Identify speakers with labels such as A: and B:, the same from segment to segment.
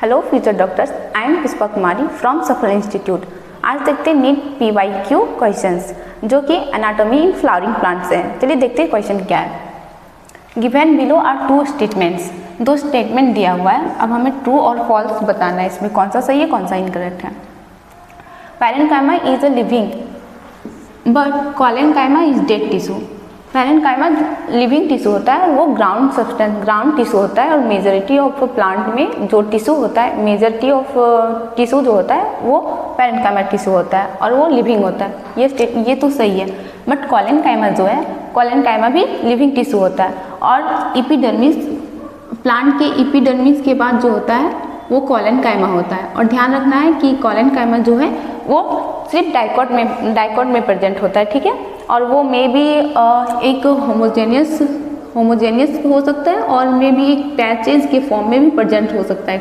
A: Hello future doctors, I am Pushpa Kumari from सफल institute. आज देखते हैं नीट PYQ क्वेश्चंस जो कि एनाटॉमी इन फ्लावरिंग प्लांट्स हैं। चलिए देखते हैं क्वेश्चन क्या है। Given below are two statements, दो स्टेटमेंट दिया हुआ है। अब हमें ट्रू और फॉल्स बताना है, इसमें कौन सा सही है कौन सा इनकरेक्ट है। Parenchyma is a living but collenchyma is dead tissue. Parenchyma living tissue होता है, वो ग्राउंड सब्सटेंस ग्राउंड टिश्यू होता है और मेजॉरिटी ऑफ प्लांट में जो टिश्यू होता है, मेजॉरिटी ऑफ टिश्यू जो होता है वो पैरेन्काइमा टिश्यू होता है और वो लिविंग होता है। ये तो सही है। बट कोलेनकाइमा जो है, कोलेनकाइमा भी लिविंग टिश्यू होता है और एपिडर्मिस, प्लांट के एपिडर्मिस के बाद जो होता है वो कोलेनकाइमा होता है। और ध्यान रखना है कि कोलेनकाइमा जो है वो सिर्फ डाइकोट में प्रेजेंट होता है, ठीक है। और वो में भी एक होमोजेनियस हो सकता है और में भी एक पैचेज के फॉर्म में भी प्रेजेंट हो सकता है।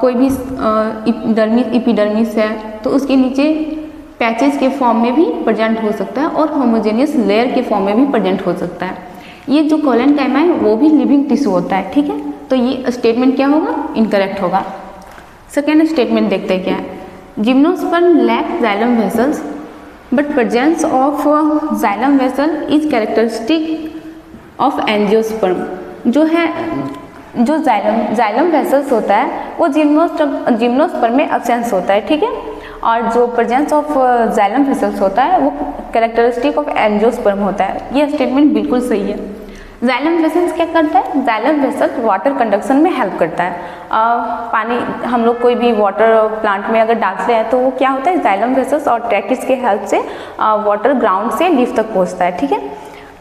A: कोई भी एपिडर्मिस है तो उसके नीचे पैचेज के फॉर्म में भी प्रेजेंट हो सकता है और होमोजेनियस लेयर के फॉर्म में भी प्रेजेंट हो सकता है। ये जो कोलेनकाइमा है वो भी लिविंग टिश्यू होता है, ठीक है। तो ये स्टेटमेंट क्या होगा, इनकरेक्ट होगा। सेकेंड स्टेटमेंट देखते हैं क्या है। Gymnosperm lack xylem vessels but presence of xylem vessel is characteristic of angiosperm. जो जाइलम वेसल्स होता है वो जिम्नोस्पर्म में एब्सेंस होता है, ठीक है। और जो प्रेजेंस ऑफ जाइलम वेसल्स होता है वो कैरेक्टरिस्टिक ऑफ एंजियोस्पर्म होता है। ये स्टेटमेंट बिल्कुल सही है। जाइलम वेसल्स क्या करता है, जाइलम वेसल वाटर कंडक्शन में हेल्प करता है। पानी हम लोग कोई भी वाटर प्लांट में अगर डालते हैं तो वो क्या होता है, जाइलम वेसल्स और ट्रैकिस के हेल्प से वाटर ग्राउंड से लीफ तक पहुंचता है, ठीक है।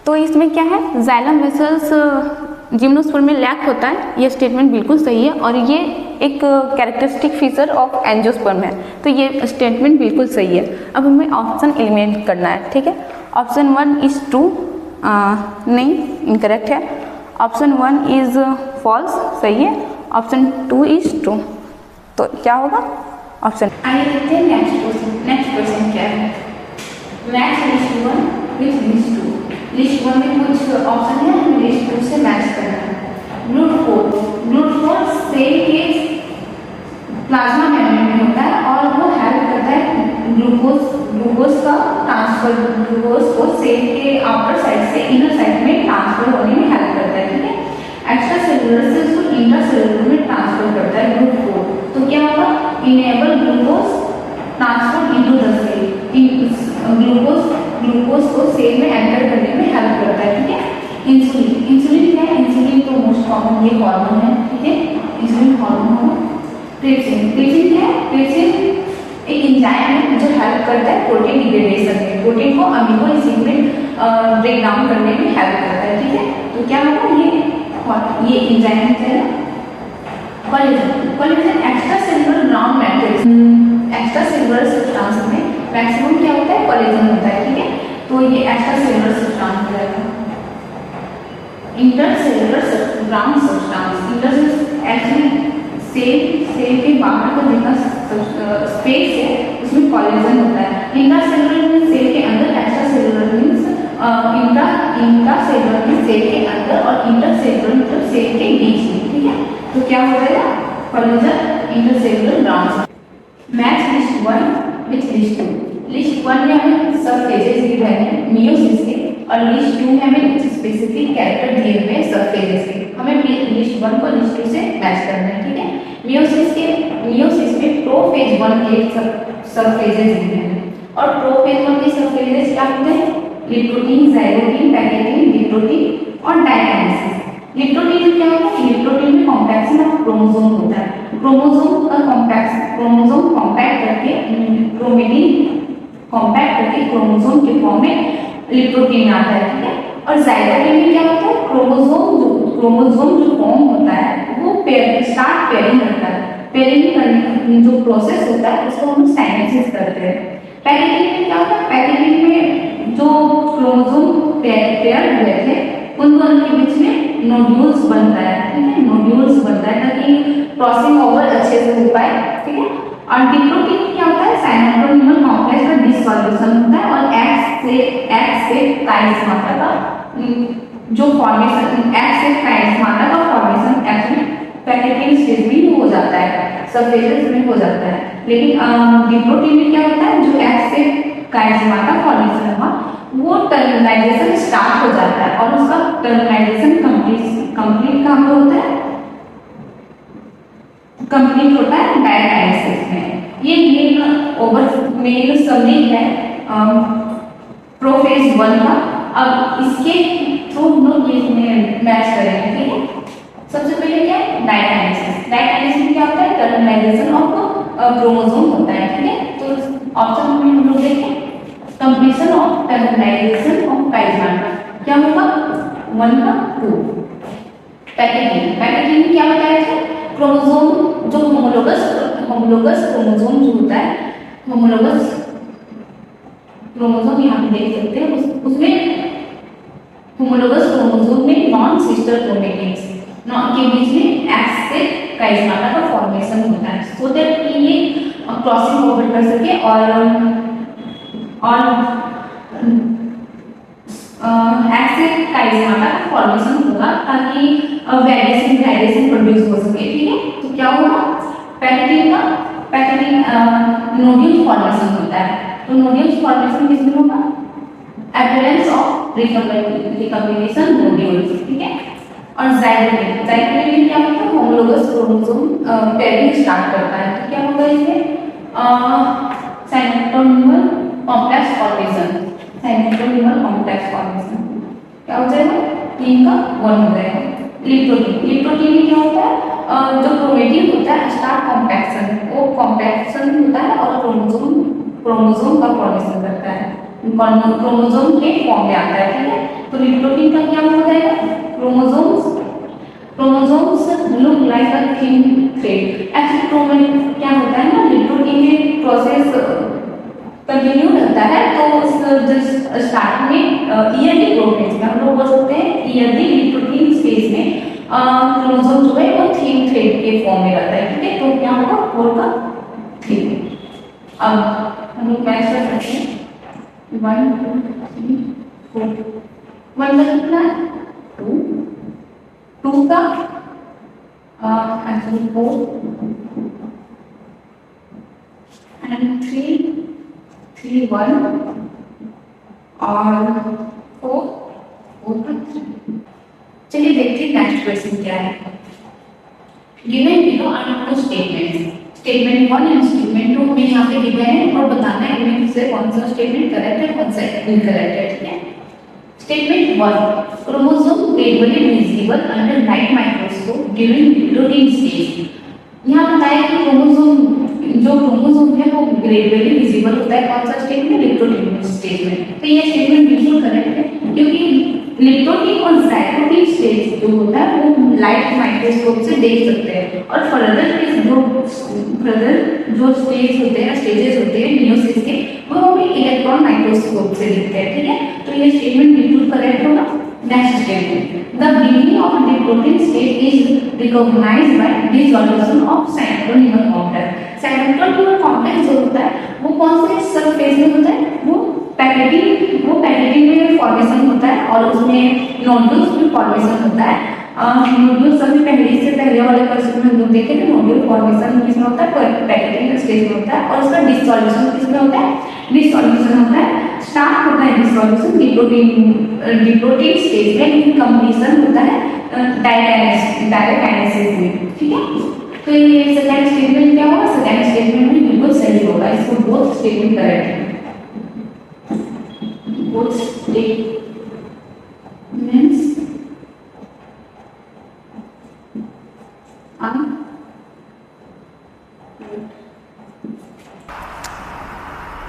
A: तो इसमें क्या है, जाइलम वेसल्स जिम्नोस्पर्म में लैक होता है, ये स्टेटमेंट बिल्कुल सही है और ये एक कैरेक्टरिस्टिक फीचर ऑफ एंजियोस्पर्म है, तो ये स्टेटमेंट बिल्कुल सही है। अब हमें ऑप्शन एलिमिनेट करना है, ठीक है। ऑप्शन 1 इज ट्रू, नहीं, इनकरेक्ट है। ऑप्शन 1 इज फॉल्स, सही है। ऑप्शन 2 इज ट्रू, तो क्या होगा ऑप्शन। आइए देखते हैं नेक्स्ट क्वेश्चन क्या है। Match list 1 with list 2। List 1 में कुछ ऑप्शन है, हमें लिस्ट 2 से मैच करना है। ग्लूटाथोन सेल के प्लाज्मा मेम्ब्रेन में होता है और वो हेल्प करता है ग्लूकोज का ट्रांसफर, ग्लूकोज को सेल के आउटर साइड से इनर साइड में ट्रांसफर होने में हेल्प करता है, ठीक है। एक्स्ट्रा सेलुलर से उसको इंट्रा सेलुलर में ट्रांसफर करता है ग्लूकोज। तो क्या होगा, enable glucose transfer into the cell. Glucose को सेल में एंटर करने में हेल्प करता है, ठीक है। इंसुलिन क्या है, इंसुलिन तो मोस्ट कॉमन ये हार्मोन है, ठीक है। इंसुलिन हार्मोन होगा। ट्रिप्सिन क्या है, ट्रिप्सिन एक एंजाइम है जो हेल्प करता है प्रोटीन डिग्रेडेशन में, प्रोटीन को अमीनो एसिड में ब्रेक डाउन करने में हेल्प करता है, ठीक है। तो क्या होगा, ये एंजाइम है collagen extra cellular ground matrix. Extra cellular substance में मैक्सिमम क्या होता है, कोलेजन होता है, ठीक है। तो ये एक्स्ट्रा सेलुलर सब्सटेंस हो जाएगा। Intercellular ground substance, intercellular actually cell के बाहर का जितना स्पेस है उसमें कोलेजन होता है। इंट्रासेलुलर मींस सेल के अंदर, extra cellular means intracellular means cell के अंदर और इंटरसेलुलर मतलब सेल के बीच में, ठीक है। तो क्या हो जाएगा, collagen intercellular ground. Match list 1 with list 2। List 1 में हमें सब फेजेस गिवन है मियोसिस के और लिस्ट 2 में हमें कुछ स्पेसिफिक कैरेक्टर दिए हुए हैं सब फेजेस के। हमें लिस्ट 1 को लिस्ट 2 से मैच करना है, ठीक है। मियोसिस में प्रोफेज 1 के सब फेजेस दिए हैं और प्रोफेज 1 के सब फेजेस क्या होते हैं, लिप्टोटीन, जाइगोटीन, पैकेटीन, लिप्टोटीन और डायकाइनेसिस। लिप्टोटीन में क्या होता है, लिप्टोटीन में कॉम्पैक्शन ऑफ क्रोमोसोम होता है। क्रोमोसोम कॉम्पैक्ट करके क्रोमेटिन कॉम्पैक्ट करके क्रोमोसोम के फॉर्म में लिप्टोटीन आता है, ठीक है। और जाइगोटीन में क्या होता है, क्रोमोसोम जो फॉर्म होता है वो स्टार्ट पेयरिंग करता है। पेयरिंग करने जो प्रोसेस होता है उसको हम साइनेसिस करते हैं। पैकेटिन में क्या होता है, पैकेटिन में जो क्रोमोसोम पेयर हुए थे उन दोनों के बीच में नोड्यूल्स बनता है, ठीक है। नोड्यूल्स बनता है ताकि क्रॉसिंग ओवर अच्छे से हो पाए, ठीक है। और डिप्लोटीन क्या होता है, साइनोटोनिमल कॉम्प्लेक्स का डिसॉल्यूशन होता है और एक्स से काइनेस्माटा का जो फॉर्मेशन, एक्स से काइनेस्माटा का फॉर्मेशन एक्चुअली पैकेटिंग स्टेज में हो जाता है, सब फेजेस में हो जाता है। लेकिन डिप्लोटीन में क्या होता है, जो एक्स से काइनेमाटा फॉर्मेशन हुआ वो टर्मिनाइजेशन स्टार्ट हो जाता है और उसका टर्मिनाइजेशन कंप्लीट कहाँ पे होता है, कंप्लीट होता है डायकाइनेसिस में। ये मेन समरी है प्रोफेज 1 का। अब इसके थ्रू हम लोग ये मैच करेंगे, ठीक है। सबसे पहले क्या है, डायकाइनेसिस। डायकाइनेसिस में क्या होता है, टर्मिनाइजेशन ऑफ क्रोमोसोम होता है, ठीक है। तो ऑप्शन में हम लोग देखें, कंप्लीशन ऑफ टर्मिनाइजेशन ऑफ काइनेमाटा क्या होगा, 1 का 2। पैकेटिंग, पैकेटिंग में क्या बताया था, क्रोमोसोम जो होमोलोगस क्रोमोसोम जो होता है, होमोलोगस क्रोमोसोम यहाँ पे देख सकते हैं, उसमें होमोलोगस क्रोमोसोम में नॉन सिस्टर क्रोमेटिड्स के बीच में एक्स से काइनेमाटा का फॉर्मेशन होता है, सो दैट कि ये क्रॉसिंग ओवर कर सके और एक्स से काइनेमाटा का फॉर्मेशन होगा ताकि वेरिएशन प्रोड्यूस हो सके, ठीक है। तो क्या होगा, पैकेटिंग नोड्यूल फॉर्मेशन होता है। तो नोड्यूल फॉर्मेशन किसमें होगा, अपीयरेंस ऑफ रिकॉम्बिनेशन नोड्यूल्स, ठीक है। और जाइगोट में क्या होता है, होमोलोगस क्रोमोसोम पेयरिंग स्टार्ट करता है। तो क्या होगा इसमें, साइटोनिमल कॉम्प्लेक्स फॉर्मेशन, साइटोनिमल कॉम्प्लेक्स फॉर्मेशन क्या हो जाएगा, 3 का 1 हो जाएगा। लिप्टोटीन में क्या होता है, जो क्रोमेटिन होता है स्टार्ट कॉम्पैक्शन, वो कॉम्पैक्शन होता है और क्रोमोसोम का फॉर्मेशन करता है, क्रोमोसोम के फॉर्म में आता है, ठीक है। तो लिप्टोटीन का क्या हो जाएगा, chromosomes look like a thin thread. Actually क्या होता है ना, लिप्टोटीन में प्रोसेस कंटिन्यू रहता है, तो स्टार्ट में ईयरली प्रोसेस में हम लोग बोल सकते हैं, ईयरली लिप्टोटीन स्टेज में क्रोमोसोम जो है वो थिन थ्रेड के फॉर्म में रहता है, ठीक है। तो क्या होगा, 4 का 3। अब हम लोग मैच कर सकते हैं, 1 2 3 4, 1 का कितना है, 2 का एक्चुअली 4 एंड 3 1 और 4 का 3। चलिए देखते हैं नेक्स्ट क्वेश्चन क्या है। Given below are two statements, statement 1 and statement 2 में यहाँ पे गिवन है और बताना है इनमें से कौन सा स्टेटमेंट करेक्ट है कौन सा इनकरेक्ट है, ठीक है। Statement 1, chromosome gradually visible under light microscope during diplotene stage. यहाँ बताया कि जो क्रोमोसोम है वो ग्रेजुअली विजिबल होता है कौन सा स्टेज में, लिप्टोटीन स्टेज में। तो ये स्टेटमेंट बिल्कुल करेक्ट है, क्योंकि लिप्टोटीन और जाइगोटिक स्टेज जो होता है वो लाइट माइक्रोस्कोप से देख सकते हैं और फर्दर जो स्टेज होते हैं, स्टेजेस होते हैं मियोसिस के, वो हमें इलेक्ट्रॉन माइक्रोस्कोप से दिखते हैं, ठीक है। तो ये स्टेटमेंट बिल्कुल करेक्ट होगा। Next statement, the beginning of diplotene stage is recognised by dissolution of synaptonemal complex. Synaptonemal complex जो होता है वो कौन से सब फेज में होता है, वो पैकेटिंग में फॉर्मेशन होता है और उसमें नोड्यूल्स में फॉर्मेशन होता है। नोड्यूल सभी पहले वाले क्वेश्चन में हम लोग देखे थे, नोड्यूल फॉर्मेशन किसमें होता है, पैकेटिंग स्टेज में होता है और उसका डिसॉल्यूशन किसमें होता है, डिसॉल्यूशन होता है, स्टार्ट होता है डिसॉल्यूशन डिप्लोइडिंग स्टेज में, कंप्लीशन होता है डायकाइनेसिस में, ठीक है। तो ये सेकंड स्टेटमेंट क्या होगा, सेकंड स्टेटमेंट भी बिल्कुल सही होगा, इसको बोथ स्टेटमेंट करेक्ट है। Both statements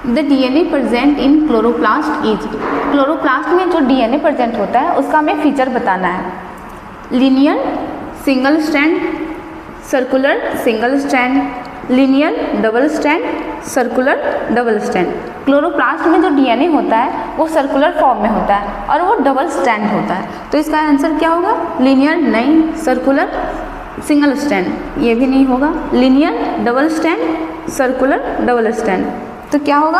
B: the DNA present in chloroplast is, chloroplast में जो डीएनए प्रेजेंट होता है उसका हमें फीचर बताना है। Linear single strand, circular single strand, linear double strand, circular double strand. Chloroplast में जो डीएनए होता है वो सर्कुलर फॉर्म में होता है और वो डबल स्ट्रैंड होता है, तो इसका आंसर क्या होगा, लीनियर नहीं, सर्कुलर सिंगल स्ट्रैंड, ये भी नहीं होगा, linear double strand, circular double strand, तो क्या होगा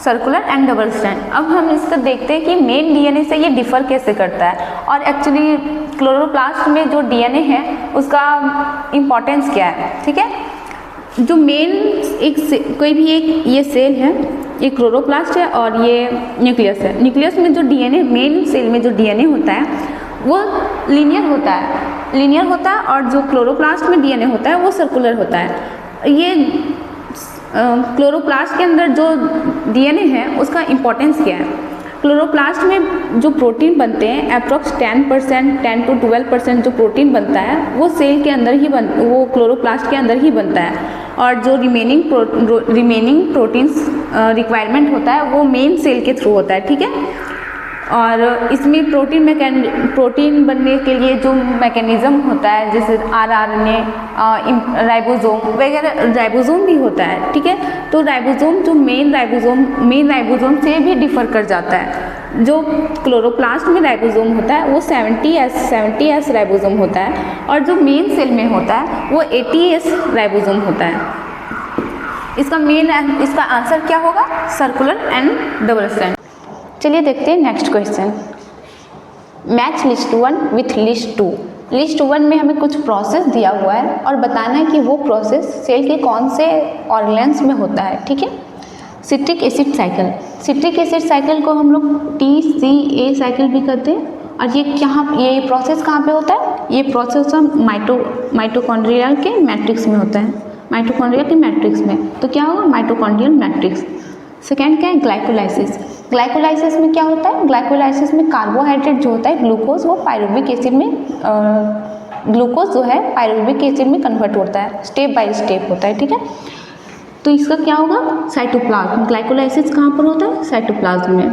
B: सर्कुलर एंड डबल स्ट्रैंड। अब हम इसको देखते हैं कि मेन डीएनए से ये डिफर कैसे करता है और एक्चुअली क्लोरोप्लास्ट में जो डीएनए है उसका इम्पोर्टेंस क्या है। ठीक है, जो मेन कोई भी एक ये सेल है, ये क्लोरोप्लास्ट है और ये न्यूक्लियस है। न्यूक्लियस में जो डीएनए, मेन सेल में जो डीएनए होता है वो लीनियर होता है और जो क्लोरोप्लास्ट में डीएनए होता है वो सर्कुलर होता है। ये क्लोरोप्लास्ट के अंदर जो डीएनए है उसका इम्पोर्टेंस क्या है। क्लोरोप्लास्ट में जो प्रोटीन बनते हैं अप्रॉक्स 10% 10 to 12% जो प्रोटीन बनता है वो सेल के अंदर ही वो क्लोरोप्लास्ट के अंदर ही बनता है और जो रिमेनिंग प्रोटीन्स रिक्वायरमेंट होता है वो मेन सेल के थ्रू होता है। ठीक है, और इसमें प्रोटीन बनने के लिए जो मैकेनिज़्म होता है जैसे आरएनए, राइबोसोम वगैरह, राइबोसोम भी होता है। ठीक है, तो राइबोसोम जो मेन राइबोसोम से भी डिफर कर जाता है। जो क्लोरोप्लास्ट में राइबोसोम होता है वो 70S राइबोसोम होता है और जो मेन सेल में होता है वो 80S राइबोसोम होता है। इसका आंसर क्या होगा? Circular and double strand. चलिए देखते हैं next question. Match list 1 with list 2। List 1 में हमें कुछ प्रोसेस दिया हुआ है और बताना है कि वो प्रोसेस सेल के कौन से ऑर्गेनेल्स में होता है। ठीक है, citric acid cycle. Citric acid cycle को हम लोग TCA साइकिल भी कहते हैं और ये प्रोसेस कहाँ पे होता है? ये प्रोसेस माइटोकॉन्ड्रिया के मैट्रिक्स में होता है, माइटोकॉन्ड्रिया के मैट्रिक्स में। तो क्या होगा? Mitochondrial matrix. सेकेंड क्या है? ग्लाइकोलाइसिस। ग्लाइकोलाइसिस में क्या होता है? ग्लाइकोलाइसिस में कार्बोहाइड्रेट जो होता है ग्लूकोज, वो पायरुविक एसिड में ग्लूकोज जो है पायरुविक एसिड में कन्वर्ट होता है, स्टेप बाय स्टेप होता है। ठीक है, तो इसका क्या होगा? साइटोप्लाज्म। ग्लाइकोलाइसिस कहाँ पर होता है? साइटोप्लाज्म में।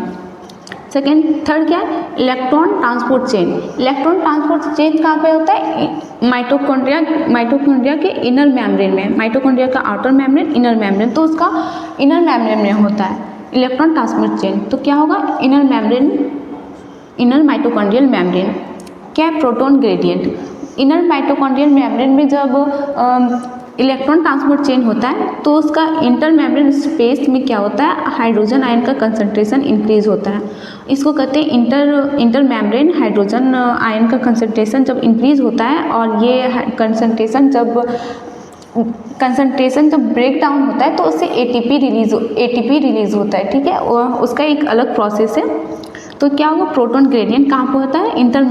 B: थर्ड क्या है? Electron transport chain. Electron transport chain कहाँ पे होता है? माइटोकॉन्ड्रिया के इनर मेम्ब्रेन में। माइटोकॉन्ड्रिया का आउटर मेम्ब्रेन, इनर मेम्ब्रेन, तो उसका इनर मेम्ब्रेन में होता है इलेक्ट्रॉन ट्रांसपोर्ट चेन। तो क्या होगा? Inner mitochondrial membrane. क्या है? Proton gradient. Inner mitochondrial membrane में जब इलेक्ट्रॉन ट्रांसपोर्ट चेन होता है तो उसका इंटर मेम्ब्रेन स्पेस में क्या होता है? हाइड्रोजन आयन का कंसंट्रेशन इंक्रीज होता है। इसको कहते हैं इंटर मेम्ब्रेन हाइड्रोजन आयन का कंसंट्रेशन जब इंक्रीज होता है और ये कंसंट्रेशन जब ब्रेक डाउन होता है तो उससे एटीपी रिलीज होता है। ठीक है, उसका एक अलग प्रोसेस है। तो क्या होगा? प्रोटॉन ग्रेडियंट कहाँ पर होता है? इंटर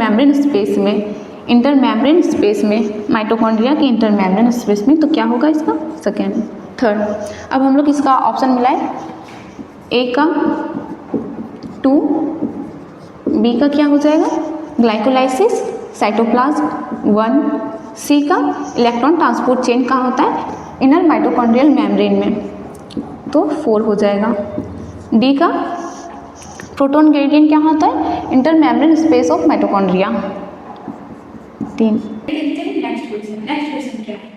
B: मेम्ब्रेन स्पेस में, माइटोकॉन्ड्रिया के इंटर मेम्ब्रेन स्पेस में। तो क्या होगा इसका? थर्ड। अब हम लोग इसका ऑप्शन मिलाएं। ए का 2, बी का क्या हो जाएगा? ग्लाइकोलाइसिस, साइटोप्लाज्म 1, सी का इलेक्ट्रॉन ट्रांसपोर्ट चेन कहाँ होता है? इनर माइटोकॉन्ड्रियल मेम्ब्रेन में, तो 4 हो जाएगा। डी का प्रोटॉन ग्रेडियंट क्या होता है? Inter membrane space of mitochondria. 3। Next question क्या है?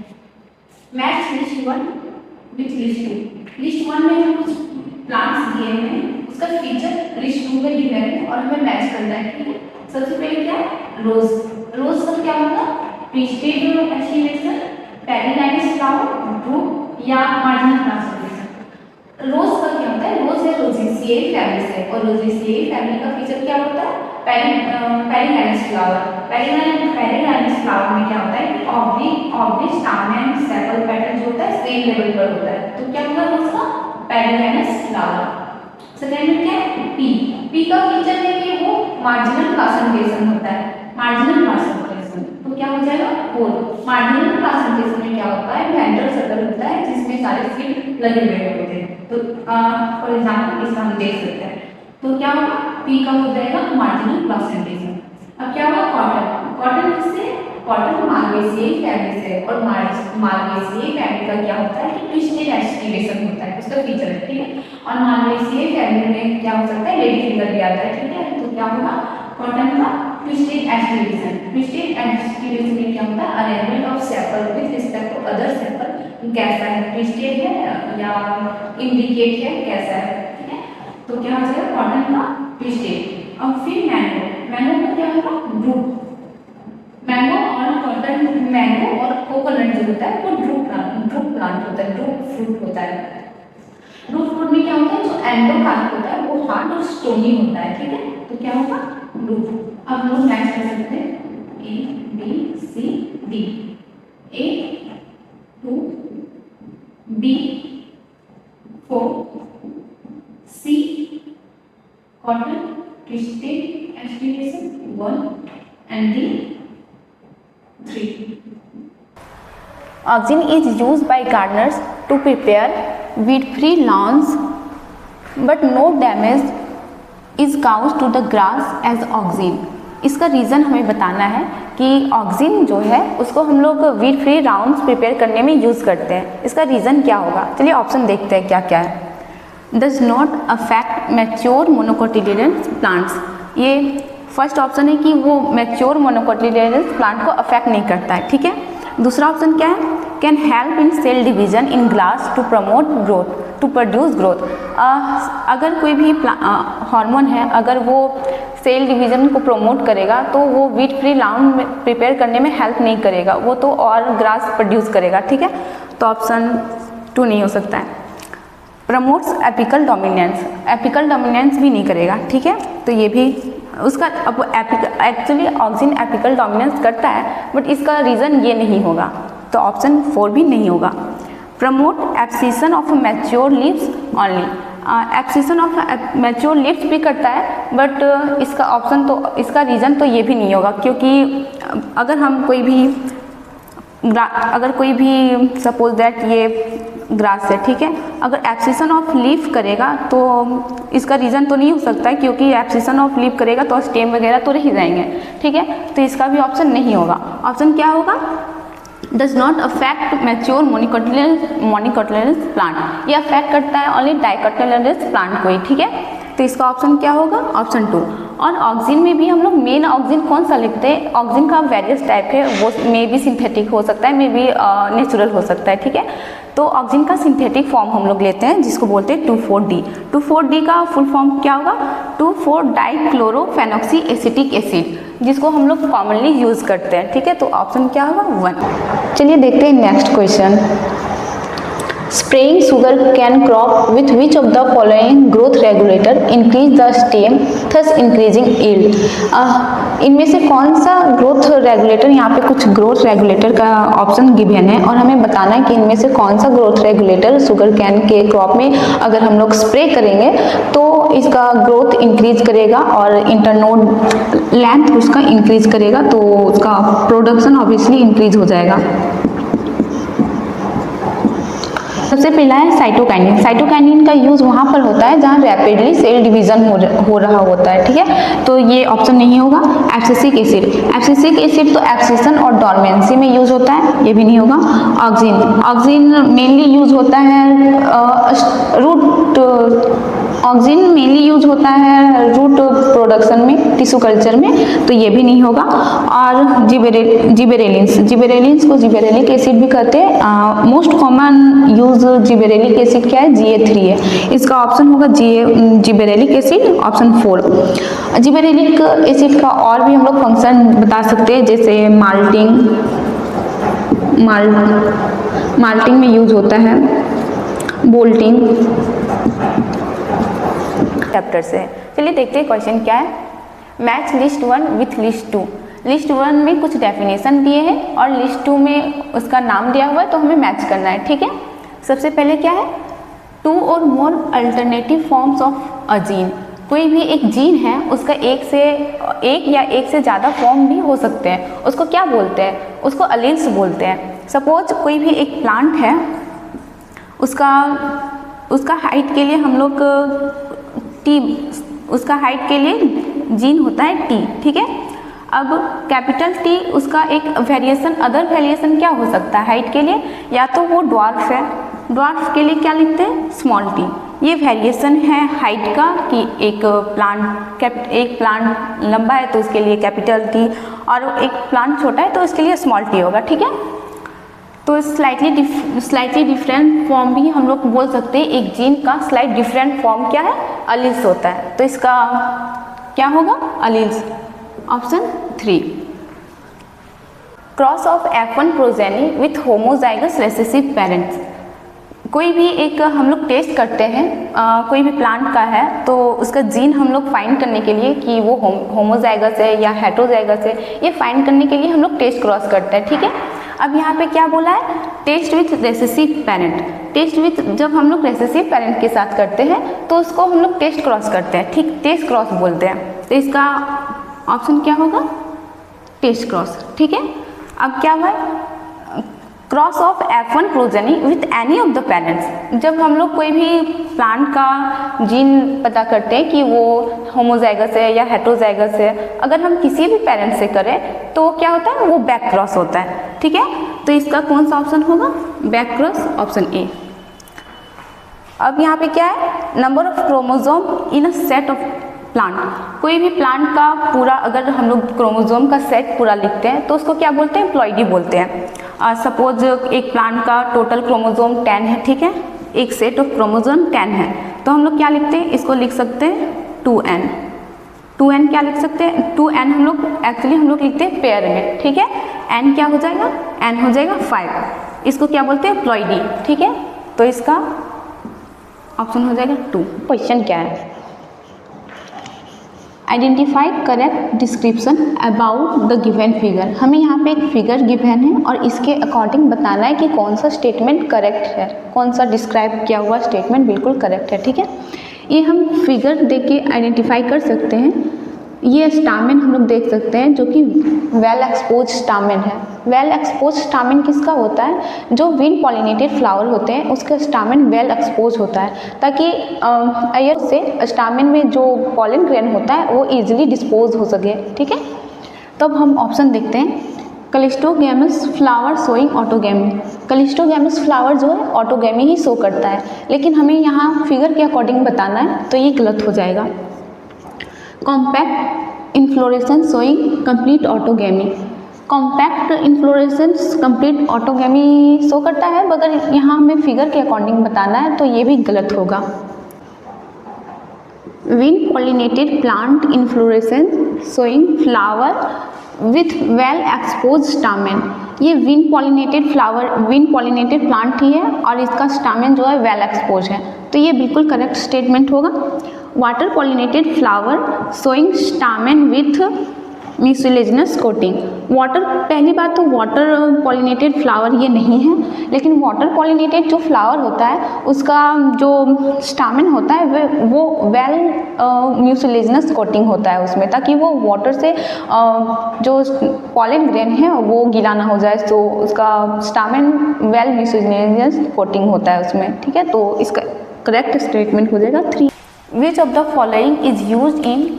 B: Match list 1 with list 2। List 1 में हमें कुछ प्लांट्स दिए हैं, उसका फीचर लिस्ट 2 में दिया है और हमें मैच करना है। ठीक है, सबसे पहले क्या है? रोज का क्या होगा? ट्विस्टेड एस्टिमेशन, पेरिलाइनिस फ्लावर, ड्रूप या मार्जिनल ट्रांसफॉर्मेशन। रोज का क्या होता है? रोज है रोजेसिएई फैमिली से और रोजेसिएई फैमिली का फीचर क्या होता है? पेरिलाइनिस फ्लावर। पेरिलाइनिस फ्लावर में क्या होता है कि ऑब्लिक स्टामेन सेपल पैटर्न जो होता है सेम लेवल पर होता है। तो क्या होगा रोज का? पेरिलाइनिस फ्लावर। सेकेंड में क्या है? पी का फीचर है कि वो मार्जिनल प्लासेंटेशन होता है, मार्जिनल प्लासेंटेशन। तो क्या हो जाएगा? 4। मार्जिनल प्लासेंटेशन में क्या होता है? वेंट्रल सर्कल होता है जिसमें सारे सीड लगे हुए होते हैं। तो फॉर एग्जाम्पल इसका हम देख सकते हैं। तो क्या होगा? पी का हो जाएगा मार्जिनल प्लासेंटेशन। अब क्या होगा? कॉटन किससे? कॉटन मालवेसिएई फैमिली से और मालवेसिएई फैमिली का क्या होता है कि ट्विस्टेड एस्टिमेशन होता है, उसका फीचर है। ठीक है, और मालवेसिएई फैमिली में क्या हो सकता है? लेडी फिंगर भी आता है। ठीक है, तो क्या होगा? कॉटन का ट्विस्टेड एस्टिमेशन। ट्विस्टेड एस्टिमेशन में क्या होता है? Arrangement of sepal with respect to other sepal कैसा है? ट्विस्टेड है या इंडिकेट है, कैसा है? ठीक है, तो क्या हो जाएगा? कॉटन का ट्विस्टेड। अब फिर मैंगो का क्या होगा? ड्रूप। मैंगो और कोकोनट जो होता है वो ड्रूप प्लांट होता है, ड्रूप फ्रूट होता है।
A: रूट फूड में क्या होता है, जो एंडोकार्प होता है वो हार्ड और स्टोनी होता है, ठीक है, तो क्या होगा रूट। अब हम लोग मैच कर सकते हैं ABCD, A 2 B 4 C cotton twisted aspiration 1 and D 3.
B: Auxin is used by gardeners to prepare weed-free lawns, but no damage is caused to the grass as auxin. इसका रीज़न हमें बताना है कि ऑक्सिन जो है उसको हम लोग वीड फ्री राउंड्स प्रिपेयर करने में यूज़ करते हैं। इसका रीज़न क्या होगा, चलिए ऑप्शन देखते हैं क्या क्या है। Does not affect mature monocotyledonous plants, ये फर्स्ट ऑप्शन है कि वो मैच्योर मोनोकोटिलिडनस प्लांट को अफेक्ट नहीं करता है, ठीक है। दूसरा ऑप्शन क्या है, can help in cell division in grass to promote growth, to produce growth. अगर कोई भी हार्मोन है, अगर वो सेल डिवीजन को प्रमोट करेगा तो वो वीड फ्री लाउंड प्रिपेयर करने में हेल्प नहीं करेगा, वो तो और ग्रास प्रोड्यूस करेगा, ठीक है, तो ऑप्शन 2 नहीं हो सकता है। Promotes apical dominance, apical dominance भी नहीं करेगा, ठीक है, तो ये भी उसका अब एक्चुअली ऑक्सिन एपिकल डोमिनेंस करता है, बट इसका रीज़न ये नहीं होगा, तो ऑप्शन 4 भी नहीं होगा। Promote abscission of mature leaves only, abscission of mature leaves भी करता है, बट इसका ऑप्शन तो इसका रीज़न तो ये भी नहीं होगा, क्योंकि अगर हम कोई भी सपोज दैट ये ग्रास है, ठीक है, अगर एब्सिशन ऑफ लीफ करेगा तो इसका रीज़न तो नहीं हो सकता है, क्योंकि एब्सिशन ऑफ लीफ करेगा तो स्टेम वगैरह तो रह जाएंगे, ठीक है, तो इसका भी ऑप्शन नहीं होगा। ऑप्शन क्या होगा, does not affect mature monocotyledonous plant, ये अफेक्ट करता है ओनली डाइकोटिलिडनस प्लांट को ही, ठीक है, तो इसका ऑप्शन क्या होगा, ऑप्शन 2। और ऑक्सिन में भी हम लोग मेन ऑक्सिन कौन सा लिखते हैं, ऑक्सिन का वेरियस टाइप है, वो मे भी सिंथेटिक हो सकता है, मे भी नेचुरल हो सकता है, ठीक है, तो ऑक्सिन का सिंथेटिक फॉर्म हम लोग लेते हैं जिसको बोलते हैं 2,4-D। 2,4-D का फुल फॉर्म क्या होगा, 2,4-डाइक्लोरोफेनॉक्सी एसिटिक एसिड, जिसको हम लोग कॉमनली यूज़ करते हैं, ठीक है, तो ऑप्शन क्या होगा 1। चलिए देखते हैं next question. Spraying sugarcane crop with which of the following growth regulator increase the stem thus increasing yield? इनमें से कौन सा ग्रोथ रेगुलेटर, यहाँ पे कुछ ग्रोथ रेगुलेटर का ऑप्शन गिवन है और हमें बताना है कि इनमें से कौन सा ग्रोथ रेगुलेटर सुगरकेन के क्रॉप में अगर हम लोग स्प्रे करेंगे तो इसका ग्रोथ इंक्रीज करेगा और इंटरनोड लेंथ उसका इंक्रीज करेगा, तो उसका प्रोडक्शन ऑब्वियसली इंक्रीज हो जाएगा। सबसे पहला है साइटोकाइनिन। साइटोकाइनिन का यूज़ वहाँ पर होता है जहाँ रैपिडली सेल डिवीजन हो रहा होता है, ठीक है, तो ये ऑप्शन नहीं होगा। एब्सिसिक एसिड, एब्सिसिक एसिड तो एब्सिशन और डॉर्मेंसी में यूज़ होता है, ये भी नहीं होगा। ऑक्सिन, ऑक्सिन मेनली यूज़ होता है ऑक्सिन मेनली यूज होता है रूट प्रोडक्शन में, टिश्यू कल्चर में, तो ये भी नहीं होगा। और जिबेरेलिन्स को जिबेरेलिक एसिड भी कहते हैं। मोस्ट कॉमन यूज जिबेरेलिक एसिड क्या है, GA3 है, इसका ऑप्शन होगा जिबेरेलिक एसिड, ऑप्शन 4। जिबेरेलिक एसिड का और भी हम लोग फंक्शन बता सकते हैं, जैसे माल्टिंग में यूज होता है, बोल्टिंग चैप्टर से। चलिए देखते हैं क्वेश्चन क्या है। Match list 1 with list 2। List 1 में कुछ डेफिनेशन दिए हैं और लिस्ट 2 में उसका नाम दिया हुआ है, तो हमें मैच करना है, ठीक है। सबसे पहले क्या है, 2 और more alternative forms of a gene. कोई भी एक जीन है उसका एक या एक से ज़्यादा फॉर्म भी हो सकते हैं, उसको क्या बोलते हैं, उसको अलील्स बोलते हैं। सपोज कोई भी एक प्लांट है, उसका हाइट के लिए हम लोग उसका हाइट के लिए जीन होता है T, ठीक है। अब कैपिटल T उसका एक वेरिएशन, अदर वेरिएशन क्या हो सकता है हाइट के लिए, या तो वो ड्वार्फ है, ड्वार्फ के लिए क्या लिखते हैं, स्मॉल t। ये वेरिएशन है हाइट का कि एक प्लांट लंबा है तो उसके लिए कैपिटल T, और एक प्लांट छोटा है तो उसके लिए स्मॉल t होगा, ठीक है। तो स्लाइटली डिफरेंट फॉर्म भी हम लोग बोल सकते हैं, एक जीन का स्लाइट डिफरेंट फॉर्म क्या है, अलील्स होता है, तो इसका क्या होगा, alleles, option 3। Cross of F1 progeny with homozygous recessive parents.
A: कोई भी एक हम लोग टेस्ट करते हैं, कोई भी प्लांट का है तो उसका जीन हम लोग फाइंड करने के लिए कि वो होमोजाइगस है या हेटेरोजाइगस है, ये फाइंड करने के लिए हम लोग टेस्ट क्रॉस करते हैं, ठीक है। अब यहाँ पे क्या बोला है, test with recessive parent. Test with, जब हम लोग रेसेसिव पेरेंट के साथ करते हैं तो उसको हम लोग टेस्ट क्रॉस करते हैं, ठीक, टेस्ट क्रॉस बोलते हैं। तो इसका ऑप्शन क्या होगा, टेस्ट क्रॉस, ठीक है। अब क्या हुआ, cross of F1 progeny with any of the parents. जब हम लोग कोई भी प्लांट का जीन पता करते हैं कि वो होमोजाइगस है या हेटेरोजाइगस है, अगर हम किसी भी पेरेंट से करें तो क्या होता है, वो बैक क्रॉस होता है, ठीक है। तो इसका कौन सा ऑप्शन होगा, बैक क्रॉस, ऑप्शन ए। अब यहाँ पे क्या है, number of chromosome in a set of plant. कोई भी प्लांट का पूरा अगर हम लोग क्रोमोसोम का सेट पूरा लिखते हैं तो उसको क्या बोलते हैं, प्लॉइडी बोलते हैं। सपोज एक प्लांट का टोटल क्रोमोसोम 10 है, ठीक है, एक सेट ऑफ क्रोमोसोम 10 है, तो हम लोग क्या लिखते हैं, इसको लिख सकते हैं 2n। 2n क्या लिख सकते हैं, 2n हम लोग एक्चुअली हम लोग लिखते हैं पेयर में, ठीक है। n क्या हो जाएगा, n हो जाएगा 5, इसको क्या बोलते हैं, प्लॉइडी, ठीक है। तो इसका ऑप्शन हो जाएगा 2। क्वेश्चन क्या है, identify correct description about the given figure. हमें यहाँ पे एक फिगर गिवन है और इसके अकॉर्डिंग बताना है कि कौन सा स्टेटमेंट करेक्ट है, कौन सा डिस्क्राइब किया हुआ स्टेटमेंट बिल्कुल करेक्ट है, ठीक है। ये हम फिगर देख के आइडेंटिफाई कर सकते हैं। ये स्टामेन हम लोग देख सकते हैं जो कि वेल एक्सपोज स्टामेन है। वेल एक्सपोज स्टामेन किसका होता है, जो विंड पॉलिनेटेड फ्लावर होते हैं उसका स्टामेन वेल एक्सपोज होता है, ताकि एयर से स्टामेन में जो पॉलन ग्रेन होता है वो इजीली डिस्पोज हो सके, ठीक है। तो अब हम ऑप्शन देखते हैं, कलिस्टोगैमस फ्लावर शोइंग ऑटोगैमी। कलिस्टोगैमस फ्लावर जो है ऑटोगैमी ही शो करता है, लेकिन हमें यहाँ फिगर के अकॉर्डिंग बताना है तो ये गलत हो जाएगा। Compact inflorescence showing complete autogamy. Compact inflorescence complete autogamy show करता है, मगर यहाँ हमें फिगर के अकॉर्डिंग बताना है तो ये भी गलत होगा। Wind pollinated plant inflorescence showing flower with well expose stamen. ये wind pollinated flower, wind pollinated plant ही है और इसका स्टामेन जो है वेल एक्सपोज है, तो ये बिल्कुल करेक्ट स्टेटमेंट होगा। Water pollinated flower showing stamen with mucilaginous coating. Water, पहली बात तो वाटर पॉलिनेटेड फ्लावर ये नहीं है, लेकिन वाटर पॉलिनेटेड जो फ्लावर होता है उसका जो स्टामेन होता है वो वेल म्यूसिलेजिनस कोटिंग होता है उसमें, ताकि वो वाटर से जो पॉलन ग्रेन है वो गीला ना हो जाए, तो उसका स्टामेन वेल म्यूसिलेजिनस कोटिंग होता है उसमें, ठीक है। तो इसका करेक्ट स्टेटमेंट हो जाएगा 3। Which of the following is used in,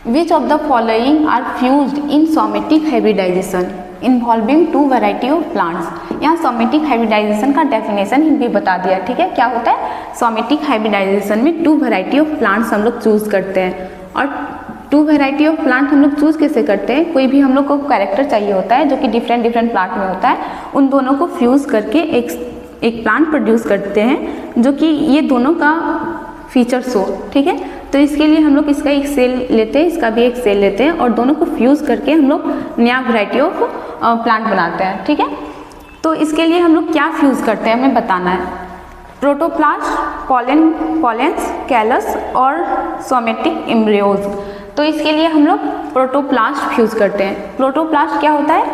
A: Which of the following are fused in somatic hybridization involving two variety of plants? यहाँ somatic hybridization का definition भी बता दिया, ठीक है। क्या होता है, somatic hybridization में two variety of plants हम लोग चूज करते हैं, और टू वेराइटी ऑफ प्लांट हम लोग चूज कैसे करते हैं, कोई भी हम लोग को कैरेक्टर चाहिए होता है जो कि डिफरेंट प्लांट में होता है, उन दोनों को फ्यूज करके एक प्लांट प्रोड्यूस करते हैं जो कि ये दोनों का फीचर्स हो, ठीक है। तो इसके लिए हम लोग इसका एक सेल लेते हैं, इसका भी एक सेल लेते हैं और दोनों को फ्यूज करके हम लोग नया वैरायटी ऑफ प्लांट बनाते हैं, ठीक है। तो इसके लिए हम लोग क्या फ्यूज करते हैं हमें बताना है, प्रोटोप्लास्ट, पॉलेंस, कैलस और सोमेटिक एम्ब्रियोज। तो इसके लिए हम लोग प्रोटोप्लास्ट फ्यूज करते हैं। प्रोटोप्लास्ट क्या होता है,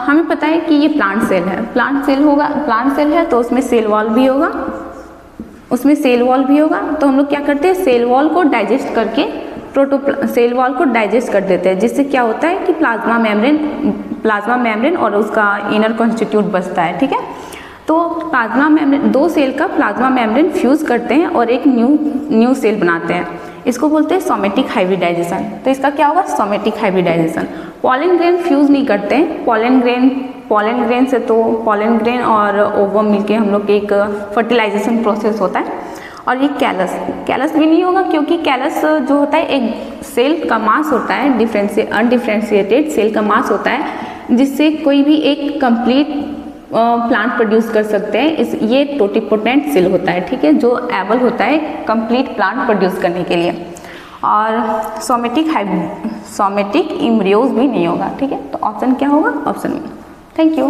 A: हमें पता है कि ये प्लांट सेल है, प्लांट सेल है तो उसमें सेल वॉल भी होगा, तो हम लोग क्या करते हैं, सेल वॉल को डाइजेस्ट करके सेल वॉल को डाइजेस्ट कर देते हैं, जिससे क्या होता है कि प्लाज्मा मेम्ब्रेन और उसका इनर कॉन्स्टिट्यूट बचता है, ठीक है। तो प्लाज्मा मेम्ब्रेन, दो सेल का प्लाज्मा मेम्ब्रेन फ्यूज करते हैं और एक न्यू सेल बनाते हैं, इसको बोलते हैं सोमेटिक हाइब्रिडाइजेशन। तो इसका क्या होगा, somatic hybridization. Pollen grain fuse नहीं करते हैं, पॉलन ग्रेन से तो पॉलन ग्रेन और ओवम मिलके हम लोग एक फर्टिलाइजेशन प्रोसेस होता है। और ये कैलस भी नहीं होगा, क्योंकि कैलस जो होता है एक सेल का मास होता है, अनडिफ्रेंशिएटेड सेल का मास होता है, जिससे कोई भी एक कंप्लीट प्लांट प्रोड्यूस कर सकते हैं। ये टोटिपोटेंट सेल होता है, ठीक है, जो एबल होता है कंप्लीट प्लांट प्रोड्यूस करने के लिए। और सोमेटिक एम्ब्रियोज भी नहीं होगा, ठीक है। तो ऑप्शन क्या होगा, ऑप्शन में। Thank you.